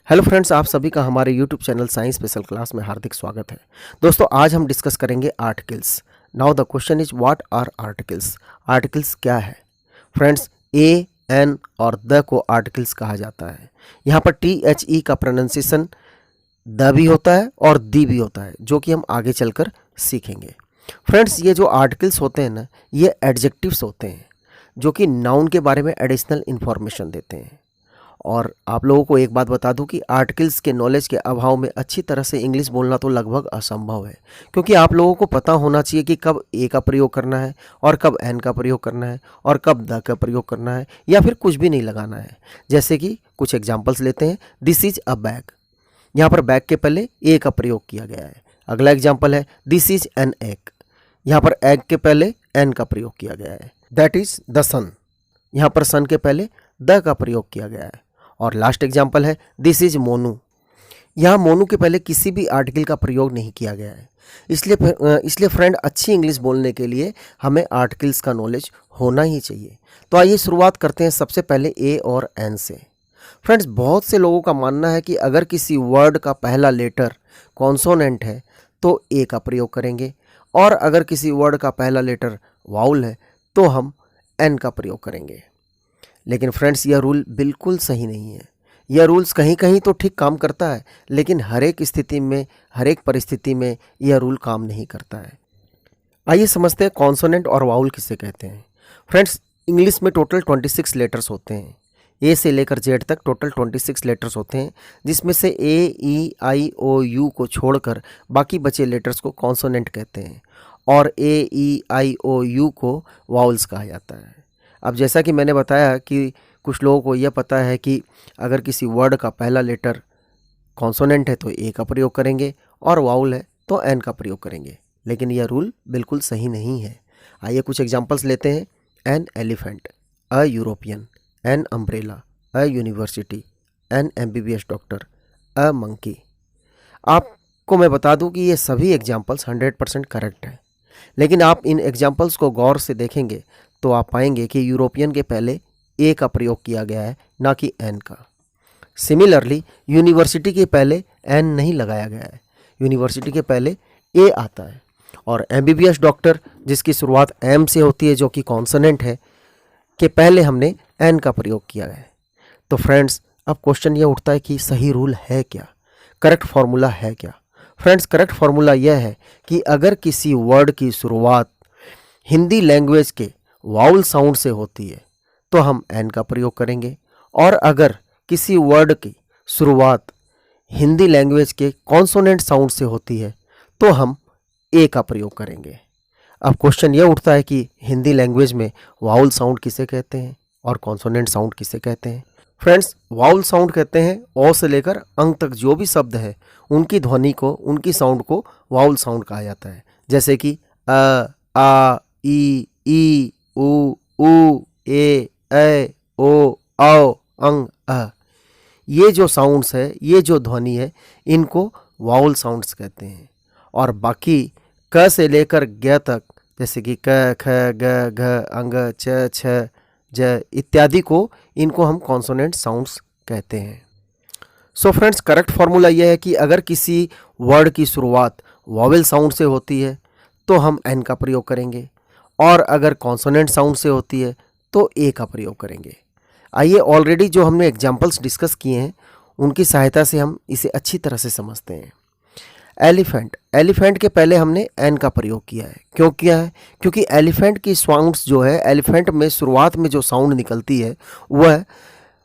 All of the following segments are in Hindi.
हेलो फ्रेंड्स, आप सभी का हमारे YouTube channel science special class में हार्दिक स्वागत है। दोस्तों, आज हम डिस्कस करेंगे articles. Now the question is what are articles. Articles क्या है? फ्रेंड्स, ए, एन और द को आर्टिकल्स कहा जाता है। यहाँ पर THE का प्रोनाउंसिएशन द भी होता है और दी भी होता है, जो कि हम आगे चलकर सीखेंगे। फ्रेंड्स, ये जो आर्टिकल्स होते हैं ना, ये एडजेक्टिव्स होते हैं जो कि नाउन के बारे में एडिशनल इन्फॉर्मेशन देते हैं। और आप लोगों को एक बात बता दूं कि आर्टिकल्स के नॉलेज के अभाव में अच्छी तरह से इंग्लिश बोलना तो लगभग असंभव है, क्योंकि आप लोगों को पता होना चाहिए कि कब ए का प्रयोग करना है और कब एन का प्रयोग करना है और कब द का प्रयोग करना है, या फिर कुछ भी नहीं लगाना है। जैसे कि कुछ एग्जाम्पल्स लेते हैं। This is a bag. यहाँ पर बैग के पहले ए का प्रयोग किया गया है। अगला एग्जाम्पल है दिस इज एन एग। यहाँ पर एग के पहले एन का प्रयोग किया गया है। दैट इज द सन। यहाँ पर सन के पहले द का प्रयोग किया गया है। और लास्ट एग्जाम्पल है दिस इज मोनू। यहाँ मोनू के पहले किसी भी आर्टिकल का प्रयोग नहीं किया गया है। इसलिए फ्रेंड, अच्छी इंग्लिश बोलने के लिए हमें आर्टिकल्स का नॉलेज होना ही चाहिए। तो आइए शुरुआत करते हैं सबसे पहले ए और एन से। फ्रेंड्स, बहुत से लोगों का मानना है कि अगर किसी वर्ड का पहला लेटर कॉन्सोनेंट है तो ए का प्रयोग करेंगे, और अगर किसी वर्ड का पहला लेटर वाउल है तो हम एन का प्रयोग करेंगे। लेकिन फ्रेंड्स, यह रूल बिल्कुल सही नहीं है। यह रूल्स कहीं कहीं तो ठीक काम करता है, लेकिन हर एक स्थिति में, हर एक परिस्थिति में यह रूल काम नहीं करता है। आइए समझते हैं कॉन्सोनेंट और वाउल किसे कहते हैं। फ्रेंड्स, इंग्लिश में टोटल 26 लेटर्स होते हैं। ए से लेकर जेड तक टोटल 26 लेटर्स होते हैं, जिसमें से ए, ई, आई, ओ, यू को छोड़कर बाकी बचे लेटर्स को कॉन्सोनेंट कहते हैं, और ए, ई, आई, ओ, यू को वाउल्स कहा जाता है। अब जैसा कि मैंने बताया कि कुछ लोगों को यह पता है कि अगर किसी वर्ड का पहला लेटर कॉन्सोनेंट है तो ए का प्रयोग करेंगे और वाउल है तो एन का प्रयोग करेंगे, लेकिन यह रूल बिल्कुल सही नहीं है। आइए कुछ एग्जांपल्स लेते हैं। An elephant, a European, an umbrella, a university, an MBBS doctor, a monkey. आपको मैं बता दूं कि ये सभी एग्जांपल्स 100% करेक्ट है, लेकिन आप इन एग्जांपल्स को गौर से देखेंगे तो आप पाएंगे कि यूरोपियन के पहले ए का प्रयोग किया गया है, ना कि एन का। सिमिलरली यूनिवर्सिटी के पहले एन नहीं लगाया गया है, यूनिवर्सिटी के पहले ए आता है। और MBBS डॉक्टर, जिसकी शुरुआत एम से होती है, जो कि कॉन्सोनेंट है, के पहले हमने एन का प्रयोग किया है। तो फ्रेंड्स, अब क्वेश्चन ये उठता है कि सही रूल है क्या, करेक्ट फॉर्मूला है क्या? फ्रेंड्स, करेक्ट फॉर्मूला यह है कि अगर किसी वर्ड की शुरुआत हिंदी लैंग्वेज के वाउल साउंड से होती है तो हम एन का प्रयोग करेंगे, और अगर किसी वर्ड की शुरुआत हिंदी लैंग्वेज के कॉन्सोनेंट साउंड से होती है तो हम ए का प्रयोग करेंगे। अब क्वेश्चन यह उठता है कि हिंदी लैंग्वेज में वाउल साउंड किसे कहते हैं और कॉन्सोनेंट साउंड किसे कहते हैं? फ्रेंड्स, वाउल साउंड कहते हैं ओ से लेकर अंग तक जो भी शब्द है उनकी ध्वनि को, उनकी साउंड को वाउल साउंड कहा जाता है। जैसे कि अ, आ, ई, उ, ए, ओ, औ, अंग, अ। ये जो साउंड्स है, ये जो ध्वनि है, इनको वाउल साउंड्स कहते हैं। और बाकी क से लेकर ग तक, जैसे कि क, ख, ग, घ, अंग, च, छ, ज इत्यादि को, इनको हम कॉन्सोनेंट साउंड्स कहते हैं। सो फ्रेंड्स, करेक्ट फॉर्मूला यह है कि अगर किसी वर्ड की शुरुआत वॉवेल साउंड से होती है तो हम एन का प्रयोग करेंगे, और अगर कॉन्सोनेंट साउंड से होती है तो ए का प्रयोग करेंगे। आइए ऑलरेडी जो हमने एग्जाम्पल्स डिस्कस किए हैं उनकी सहायता से हम इसे अच्छी तरह से समझते हैं। एलिफेंट, एलिफेंट के पहले हमने एन का प्रयोग किया है। क्यों किया है? क्योंकि एलिफेंट की साउंड्स जो है, एलिफेंट में शुरुआत में जो साउंड निकलती है वह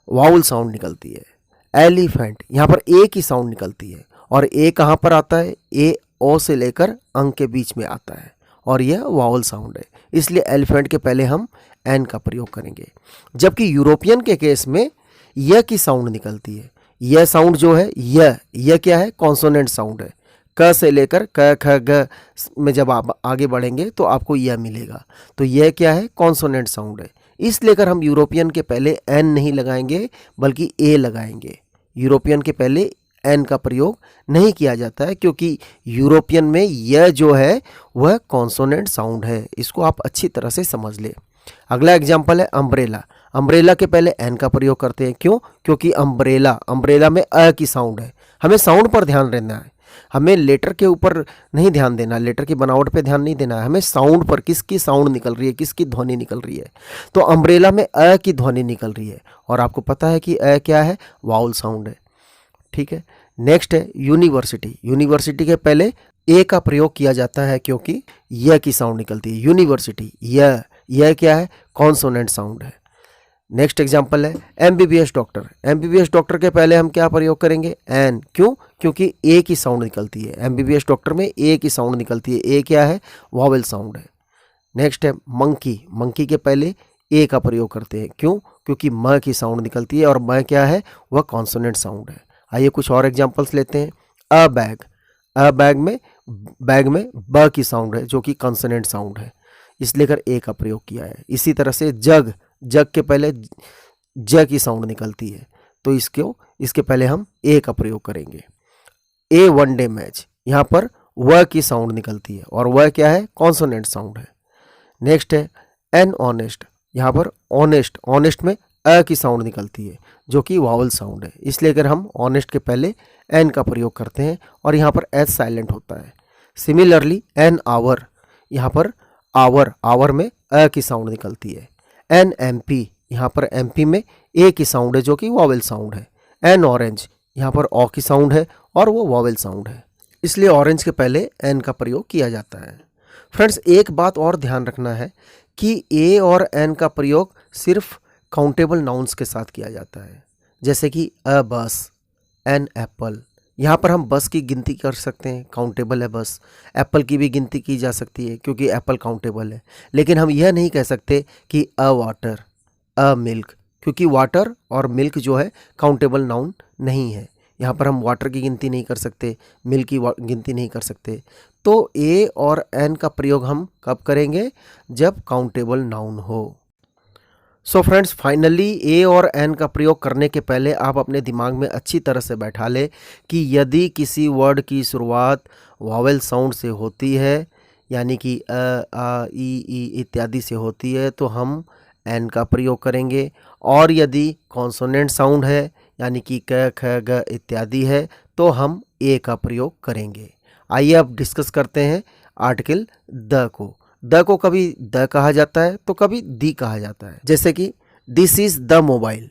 वाउल साउंड निकलती है। एलिफेंट, यहाँ पर ए की साउंड निकलती है, और ए कहाँ पर आता है? ए ओ से लेकर अंग के बीच में आता है, और यह वाउल साउंड है, इसलिए एलिफेंट के पहले हम एन का प्रयोग करेंगे। जबकि यूरोपियन के केस में यह की साउंड निकलती है। यह साउंड जो है, यह क्या है? कॉन्सोनेंट साउंड है। क से लेकर क, ख, ग में जब आप आगे बढ़ेंगे तो आपको यह मिलेगा, तो यह क्या है? कॉन्सोनेंट साउंड है। इसलिए कर हम यूरोपियन के पहले एन नहीं लगाएंगे बल्कि ए लगाएंगे। यूरोपियन के पहले एन का प्रयोग नहीं किया जाता है, क्योंकि यूरोपियन में यह जो है वह कॉन्सोनेंट साउंड है। इसको आप अच्छी तरह से समझ ले। अगला एग्जाम्पल है अम्ब्रेला। अम्ब्रेला के पहले एन का प्रयोग करते हैं। क्यों? क्योंकि अम्ब्रेला, अम्ब्रेला में अ की साउंड है। हमें साउंड पर ध्यान देना है, हमें लेटर के ऊपर नहीं ध्यान देना, लेटर की बनावट पे ध्यान नहीं देना है, हमें साउंड पर, किसकी साउंड निकल रही है, किसकी ध्वनि निकल रही है। तो अम्ब्रेला में अ की ध्वनि निकल रही है और आपको पता है कि अ क्या है? वाउल साउंड है। ठीक है। नेक्स्ट है यूनिवर्सिटी। यूनिवर्सिटी के पहले ए का प्रयोग किया जाता है क्योंकि य की साउंड निकलती है। यूनिवर्सिटी, यह क्या है? कॉन्सोनेंट साउंड है। नेक्स्ट एग्जाम्पल है एमबीबीएस डॉक्टर। एमबीबीएस डॉक्टर के पहले हम क्या प्रयोग करेंगे? एन। क्यों? क्योंकि ए की साउंड निकलती है। एमबीबीएस डॉक्टर में ए की साउंड निकलती है। ए क्या है? वॉवेल साउंड है। नेक्स्ट है मंकी। मंकी के पहले ए का प्रयोग करते हैं। क्यों? क्योंकि म की साउंड निकलती है और म क्या है? वह कॉन्सोनेंट साउंड है। आइए कुछ और एग्जाम्पल्स लेते हैं। अ बैग। अ बैग में ब की साउंड है जो कि कॉन्सोनेंट साउंड है, इसलिए कर ए का प्रयोग किया है। इसी तरह से जग। जग के पहले ज की साउंड निकलती है, तो इसके पहले हम ए का प्रयोग करेंगे। ए वनडे मैच, यहाँ पर व की साउंड निकलती है और वह क्या है? कॉन्सोनेंट साउंड है। नेक्स्ट है एन ऑनेस्ट। यहाँ पर ऑनेस्ट में अ की साउंड निकलती है जो कि वावल साउंड है, इसलिए अगर हम ऑनेस्ट के पहले एन का प्रयोग करते हैं और यहाँ पर एच साइलेंट होता है। सिमिलरली एन आवर, यहाँ पर आवर में अ की साउंड निकलती है। एन एम पी, यहाँ पर एम पी में ए की साउंड है जो कि वावेल साउंड है। एन ऑरेंज, यहाँ पर ओ की साउंड है और वो वावेल साउंड है, इसलिए ऑरेंज के पहले एन का प्रयोग किया जाता है। फ्रेंड्स, एक बात और ध्यान रखना है कि ए और एन का प्रयोग सिर्फ काउंटेबल नाउन्स के साथ किया जाता है, जैसे कि अ बस, एन एप्पल। यहाँ पर हम बस की गिनती कर सकते हैं, काउंटेबल है बस। एप्पल की भी गिनती की जा सकती है क्योंकि एप्पल काउंटेबल है। लेकिन हम यह नहीं कह सकते कि अ वाटर, अ मिल्क, क्योंकि वाटर और मिल्क जो है काउंटेबल नाउन नहीं है। यहाँ पर हम वाटर की गिनती नहीं कर सकते, मिल्क की गिनती नहीं कर सकते। तो ए और एन का प्रयोग हम कब करेंगे? जब काउंटेबल नाउन हो। सो फ्रेंड्स, फाइनली ए और एन का प्रयोग करने के पहले आप अपने दिमाग में अच्छी तरह से बैठा ले कि यदि किसी वर्ड की शुरुआत वावेल साउंड से होती है, यानी कि अ, आ, ई इत्यादि से होती है, तो हम एन का प्रयोग करेंगे। और यदि कॉन्सोनेंट साउंड है, यानी कि क ख ग इत्यादि है, तो हम ए का प्रयोग करेंगे। आइए अब डिस्कस करते हैं आर्टिकल द को। द को कभी द कहा जाता है तो कभी दी कहा जाता है, जैसे कि दिस इज द मोबाइल।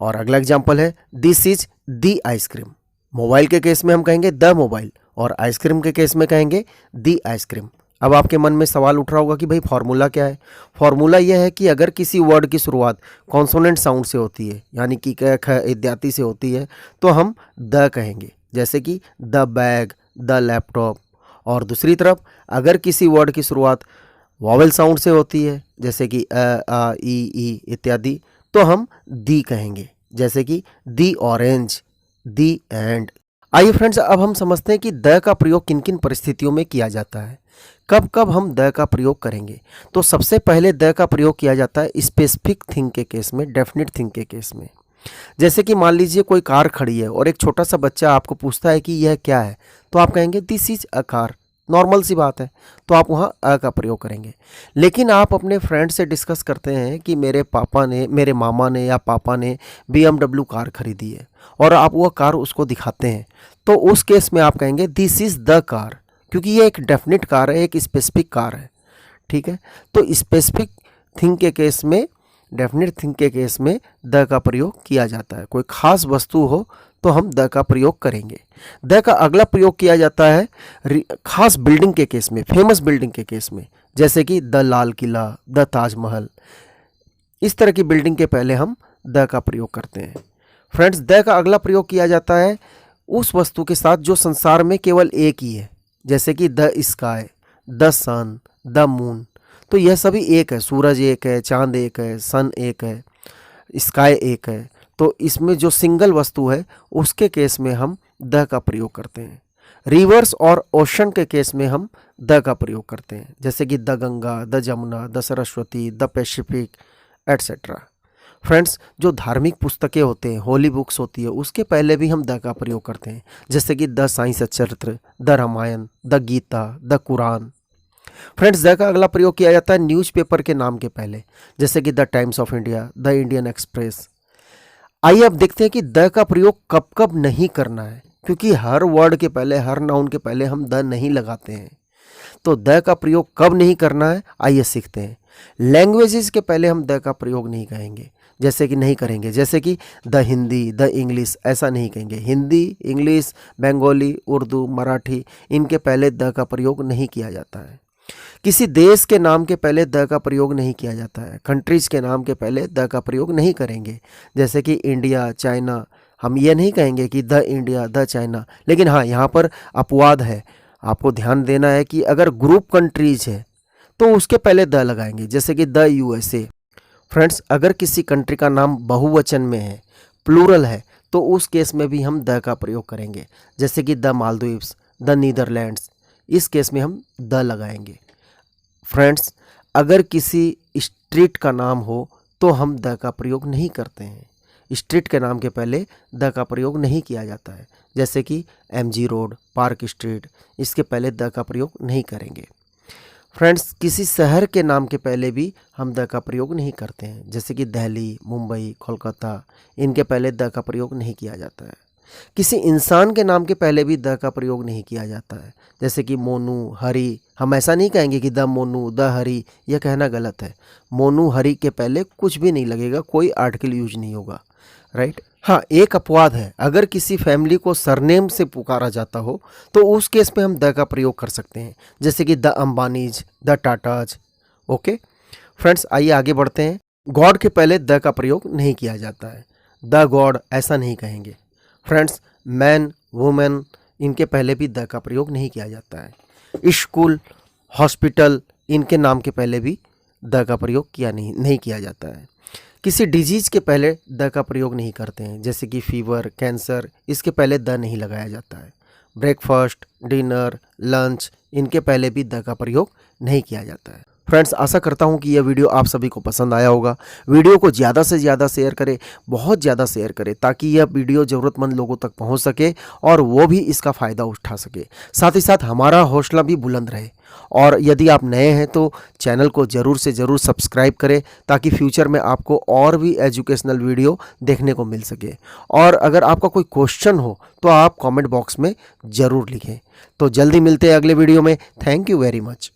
और अगला एग्जांपल है this is the ice cream. Mobile के केस में हम कहेंगे द मोबाइल और आइसक्रीम के केस में कहेंगे दी आइसक्रीम। अब आपके मन में सवाल उठ रहा होगा कि भाई फॉर्मूला क्या है? फॉर्मूला यह है कि अगर किसी वर्ड की शुरुआत कॉन्सोनेंट साउंड से होती है, यानी कि क ख इत्यादि से होती है, तो हम द कहेंगे, जैसे कि द बैग, द लैपटॉप। और दूसरी तरफ अगर किसी वर्ड की शुरुआत वॉवेल साउंड से होती है, जैसे कि अ आ ई इत्यादि, तो हम दी कहेंगे, जैसे कि दी ऑरेंज, दी एंड। आइए फ्रेंड्स, अब हम समझते हैं कि द का प्रयोग किन किन परिस्थितियों में किया जाता है, कब कब हम द का प्रयोग करेंगे। तो सबसे पहले द का प्रयोग किया जाता है स्पेसिफिक थिंग के केस में, डेफिनेट थिंग के केस में। जैसे कि मान लीजिए कोई कार खड़ी है और एक छोटा सा बच्चा आपको पूछता है कि यह क्या है, तो आप कहेंगे this is a car. Normal सी बात है, तो आप वहाँ अ का प्रयोग करेंगे। लेकिन आप अपने फ्रेंड से डिस्कस करते हैं कि मेरे मामा ने या पापा ने BMW कार खरीदी है, और आप वह कार उसको दिखाते हैं, तो उस केस में आप कहेंगे दिस इज़ द कार, क्योंकि ये एक डेफिनेट कार है, एक स्पेसिफिक कार है। ठीक है, तो स्पेसिफिक थिंग के केस में, डेफिनेट थिंग के केस में द का प्रयोग किया जाता है। कोई खास वस्तु हो तो हम द का प्रयोग करेंगे। द का अगला प्रयोग किया जाता है खास बिल्डिंग के केस में, फेमस बिल्डिंग के केस में, जैसे कि द लाल किला, द ताजमहल। इस तरह की बिल्डिंग के पहले हम द का प्रयोग करते हैं। फ्रेंड्स, द का अगला प्रयोग किया जाता है उस वस्तु के साथ जो संसार में केवल एक ही है, जैसे कि the sky, the sun, the moon. तो यह सभी एक है, सूरज एक है, चांद एक है, सन एक है, स्काई एक है। तो इसमें जो सिंगल वस्तु है उसके केस में हम द का प्रयोग करते हैं। रिवर्स और ओशन के केस में हम द का प्रयोग करते हैं, जैसे कि the Ganga, the Jamuna, the Saraswati, the Pacific etcetera. Friends, जो धार्मिक पुस्तकें होते हैं, होली बुक्स होती है, उसके पहले भी हम द का प्रयोग करते हैं, जैसे कि the Sai Satcharitra, the Ramayana, the Gita, the Quran. Friends, the का अगला प्रयोग किया जाता है न्यूज़पेपर के नाम के पहले, जैसे कि the times of India, the Indian express. आइए अब देखते हैं कि द का प्रयोग कब कब नहीं करना है, क्योंकि हर वर्ड के पहले, हर नाउन के पहले हम द नहीं लगाते हैं। तो द का प्रयोग कब नहीं करना है, आइए सीखते हैं। लैंग्वेजेस के पहले हम द का प्रयोग नहीं कहेंगे, जैसे कि नहीं करेंगे, जैसे कि द हिंदी, द इंग्लिश, ऐसा नहीं कहेंगे। हिंदी, इंग्लिश, बंगाली, उर्दू, मराठी, इनके पहले द का प्रयोग नहीं किया जाता है। किसी देश के नाम के पहले द का प्रयोग नहीं किया जाता है। कंट्रीज के नाम के पहले द का प्रयोग नहीं करेंगे, जैसे कि इंडिया, चाइना। हम ये नहीं कहेंगे कि द इंडिया, द चाइना। लेकिन हाँ, यहाँ पर अपवाद है, आपको ध्यान देना है कि अगर ग्रुप कंट्रीज है तो उसके पहले द लगाएंगे, जैसे कि द यूएसए। फ्रेंड्स, अगर किसी कंट्री का नाम बहुवचन में है, प्लूरल है, तो उस केस में भी हम द का प्रयोग करेंगे, जैसे कि द मालदीव्स, द नीदरलैंड्स। इस केस में हम द लगाएंगे। फ्रेंड्स, अगर किसी स्ट्रीट का नाम हो तो हम द का प्रयोग नहीं करते हैं। स्ट्रीट के नाम के पहले द का प्रयोग नहीं किया जाता है, जैसे कि एमजी रोड, पार्क स्ट्रीट, इसके पहले द का प्रयोग नहीं करेंगे। फ्रेंड्स, किसी शहर के नाम के पहले भी हम द का प्रयोग नहीं करते हैं, जैसे कि दिल्ली, मुंबई, कोलकाता, इनके पहले द का प्रयोग नहीं किया जाता है। किसी इंसान के नाम के पहले भी द का प्रयोग नहीं किया जाता है, जैसे कि मोनू, हरी। हम ऐसा नहीं कहेंगे कि द मोनू, द हरी, यह कहना गलत है। मोनू, हरी के पहले कुछ भी नहीं लगेगा, कोई आर्टिकल यूज नहीं होगा, राइट। हाँ, एक अपवाद है, अगर किसी फैमिली को सरनेम से पुकारा जाता हो तो उस केस में हम द का प्रयोग कर सकते हैं, जैसे कि the Ambanis, the Tatas. Okay friends, आइए आगे बढ़ते हैं। गॉड के पहले द का प्रयोग नहीं किया जाता है, द गॉड ऐसा नहीं कहेंगे। फ्रेंड्स, मैन, वुमेन, इनके पहले भी द का प्रयोग नहीं किया जाता है। स्कूल, हॉस्पिटल, इनके नाम के पहले भी द का प्रयोग नहीं किया जाता है। किसी डिजीज़ के पहले द का प्रयोग नहीं करते हैं, जैसे कि फीवर, कैंसर, इसके पहले द नहीं लगाया जाता है। ब्रेकफास्ट, डिनर, लंच, इनके पहले भी द का प्रयोग नहीं किया जाता है। फ्रेंड्स, आशा करता हूं कि यह वीडियो आप सभी को पसंद आया होगा। वीडियो को ज़्यादा से ज़्यादा शेयर करें, बहुत ज़्यादा शेयर करें, ताकि यह वीडियो ज़रूरतमंद लोगों तक पहुंच सके और वो भी इसका फ़ायदा उठा सके। साथ ही साथ हमारा हौसला भी बुलंद रहे। और यदि आप नए हैं तो चैनल को ज़रूर से ज़रूर सब्सक्राइब करें, ताकि फ्यूचर में आपको और भी एजुकेशनल वीडियो देखने को मिल सके। और अगर आपका कोई क्वेश्चन हो तो आप कमेंट बॉक्स में ज़रूर लिखें। तो जल्दी मिलते हैं अगले वीडियो में। Thank you very much.